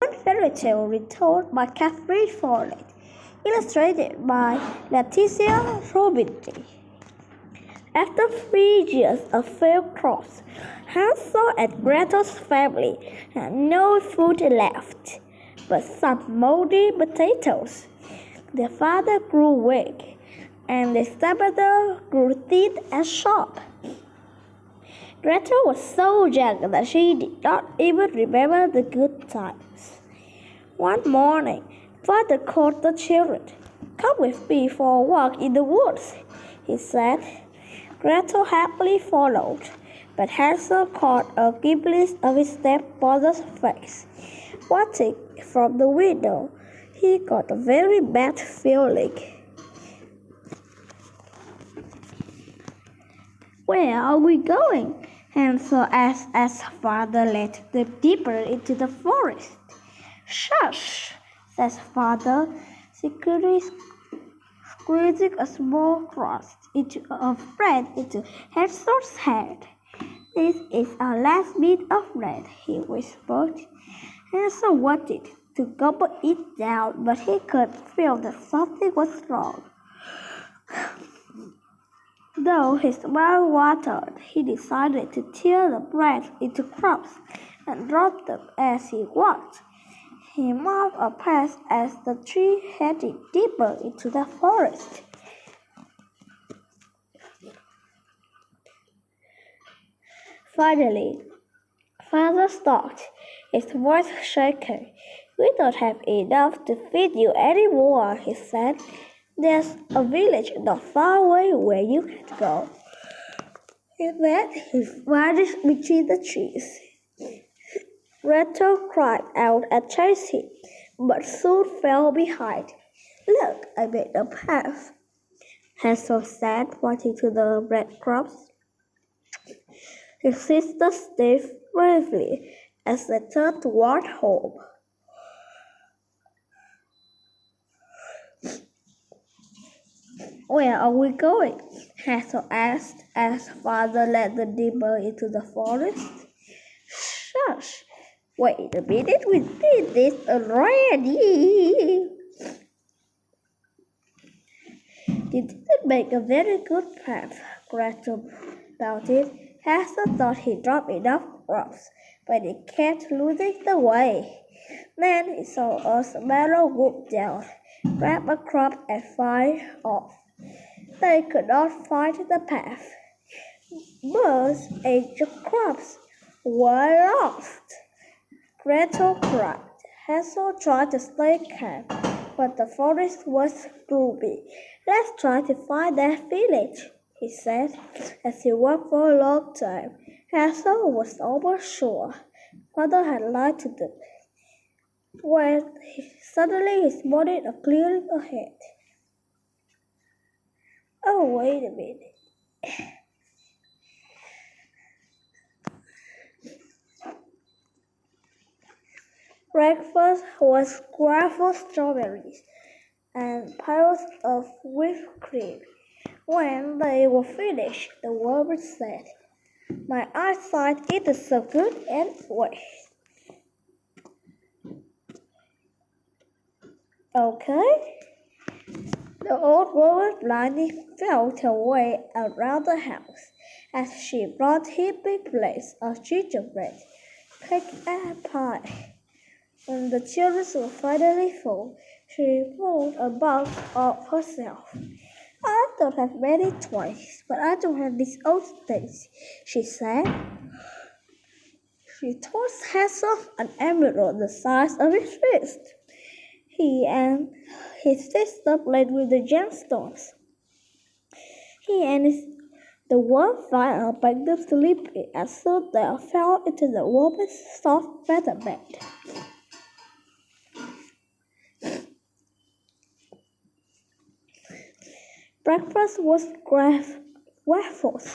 One fairy tale retold by Catherine Follett, illustrated by Leticia Robinson. After 3 years of failed crops, Hansel and Gretel's family had no food left but some moldy potatoes. Their father grew weak, and their stepmother grew thin and sharp. Gretel was so young that she did not even remember the good times. One morning, father called the children. "Come with me for a walk in the woods," he said. Gretel happily followed, but Hansel caught a glimpse of his stepmother's face. Watching from the window, he got a very bad feeling. "Where are we going?" Hansel asked as father led them deeper into the forest. "Shush," says father, secretly squeezing a small crust of bread into Hansel's hand. "This is our last bit of bread," he whispered. Hansel wanted to gobble it down, but he could feel that something was wrong. Though his mouth watered, he decided to tear the bread into crumbs and drop them as he walked. He moved a path as the tree headed deeper into the forest. Finally, father stopped, his voice shaking. "We don't have enough to feed you anymore," he said. "There's a village not far away where you can go." With that, he vanished between the trees. Gretel cried out and chased him, but soon fell behind. "Look, I made a path," Hansel said, pointing to the breadcrumbs. His sister sniffed bravely as they turned toward home. "Where are we going?" Hansel asked as father led them deeper into the forest. "Shush! Wait a minute, we did this already." "You didn't make a very good path," Gretel pouted. Hansel thought he dropped enough rocks, but he kept losing the way. Then he saw a sparrow swoop down, grab a crumb, and fly off. They could not find the path. Birds ate the crumbs. "We're lost!" Gretel cried. Hansel tried to stay calm, but the forest was gloomy. "Let's try to find that village," he said, as he walked for a long time. Hansel was almost sure father had lied to them. When suddenly he spotted a clearing ahead. "Oh, wait a minute." Breakfast was gravel strawberries and piles of whipped cream. When they were finished, the woman said, "My eyesight isn't so good anyway." "Okay." The old woman blindly felt her way around the house as she brought heaping plates of gingerbread, cake, and pie. When the children were finally full, she pulled a bug off herself. "I don't have many toys, but I don't have these old things," she said. She tossed Hansel an emerald the size of his fist. He and his sister played with the gemstones. He and the warm fire made them sleepy, and soon they fell into the woman's soft feather bed. Breakfast was waffles,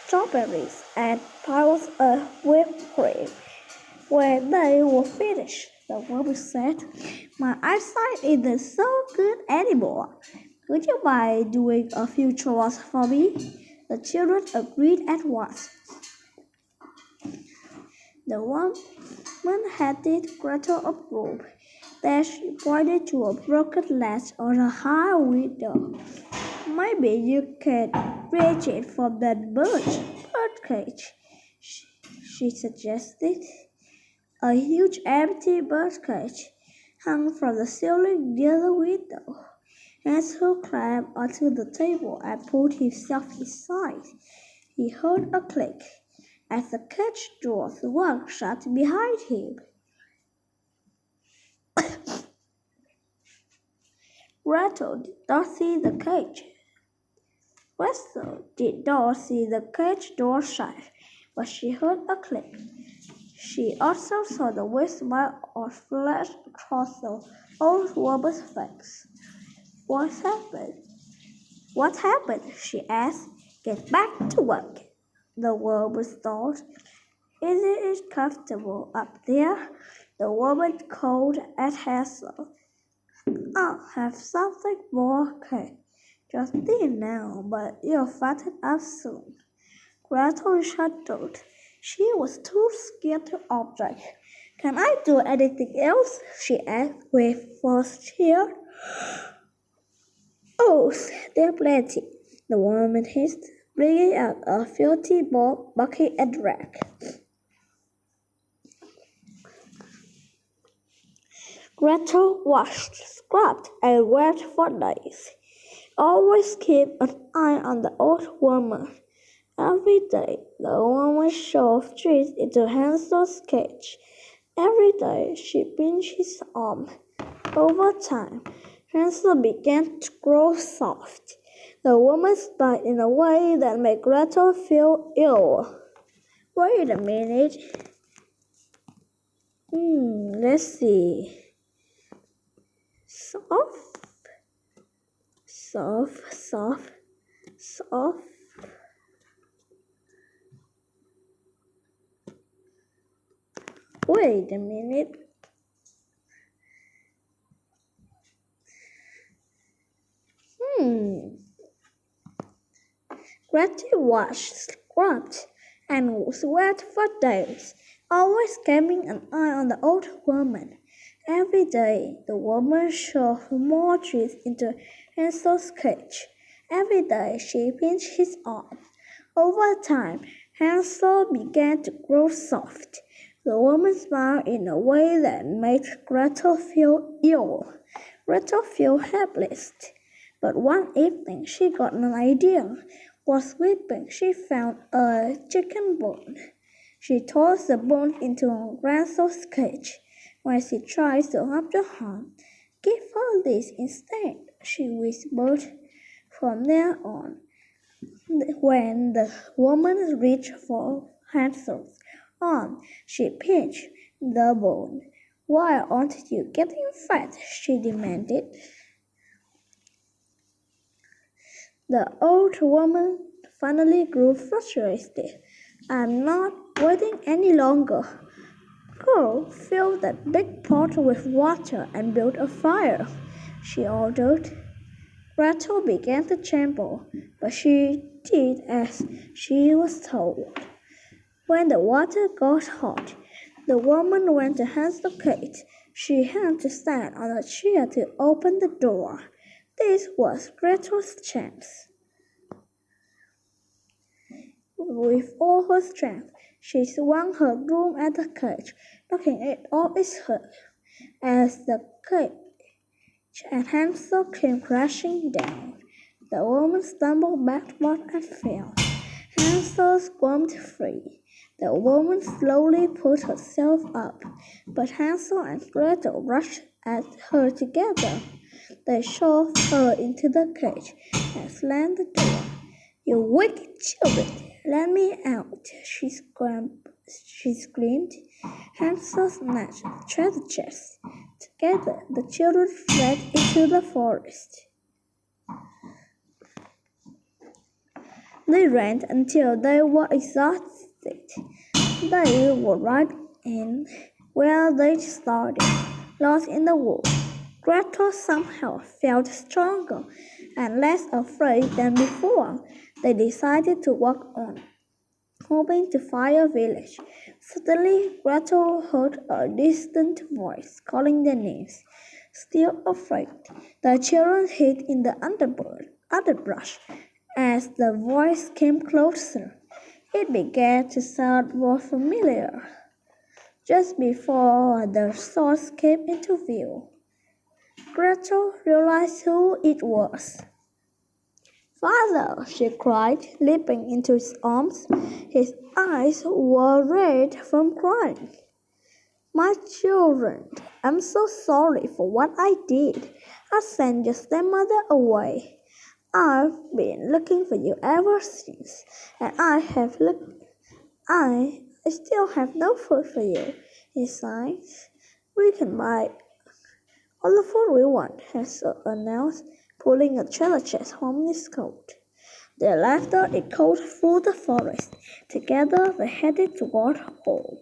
strawberries, and piles of whipped cream. When they were finished, the woman said, "My eyesight isn't so good anymore. Would you mind doing a few chores for me?" The children agreed at once. The woman handed Gretel a broom. Then she pointed to a broken latch on a high window. Maybe you can reach it from that birdcage, she suggested. A huge empty birdcage hung from the ceiling near the window. Hansel climbed onto the table and pulled himself inside. He heard a click as the cage door swung shut behind him. Gretel did not see the cage. Gretel did not see the cage door shut, but she heard a click. She also saw the weird smile flash across the old woman's face. What happened? What happened? She asked. Get back to work, the woman thought. Isn't it comfortable up there? The woman called at Hansel. I'll have something more cake. Just eat now, but you'll fatten up soon. Gretel shuddered. She was too scared to object. Can I do anything else? She asked with forced cheer. Oh, there's plenty, the woman hissed, bringing out a filthy bucket and rag. Gretel washed, scrubbed, and wiped for days. Always keep an eye on the old woman. Every day, the woman shoved trees into Hansel's cage. Every day, she pinched his arm. Over time, Hansel began to grow soft. The woman smiled in a way that made Gretel feel ill. Wait a minute. Let's see. Soft. Wait a minute. Gretel washed, scrubbed, and sweat for days, always keeping an eye on the old woman. Every day, the woman shoved more trees into Hansel's cage. Every day, she pinched his arm. Over time, Hansel began to grow soft. The woman smiled in a way that made Gretel feel ill. Gretel felt helpless. But one evening, she got an idea. While sleeping, she found a chicken bone. She tossed the bone into Hansel's cage. When she tried to help the harm, give her this instead, she whispered. From there on, when the woman reached for Hansel's arm, she pinched the bone. Why aren't you getting fat? She demanded. The old woman finally grew frustrated. I'm not waiting any longer. Go, fill that big pot with water and build a fire, she ordered. Gretel began to tremble, but she did as she was told. When the water got hot, the woman went to Hansel's cage. She had to stand on a chair to open the door. This was Gretel's chance. With all her strength, she swung her broom at the cage, knocking it off its hook. As the cage and Hansel came crashing down, the woman stumbled backward and fell. Hansel squirmed free. The woman slowly pulled herself up, but Hansel and Gretel rushed at her together. They shoved her into the cage and slammed the door. You wicked children! Let me out, she screamed. Hansel snatched the treasure chest. Together, the children fled into the forest. They ran until they were exhausted. They were right in where they started, lost in the woods. Gretel somehow felt stronger and less afraid than before. They decided to walk on. hoping to find a village. Suddenly, Gretel heard a distant voice calling their names. Still afraid, the children hid in the underbrush. As the voice came closer, it began to sound more familiar. Just before the source came into view, Gretel realized who it was. "Father!" she cried, leaping into his arms. His eyes were red from crying. "My children, I'm so sorry for what I did. I sent your stepmother away. I've been looking for you ever since, and I still have no food for you. Besides, we can buy all the food we want," Hansel announced, pulling a treasure chest from his coat. Their laughter echoed through the forest. Together they headed toward home.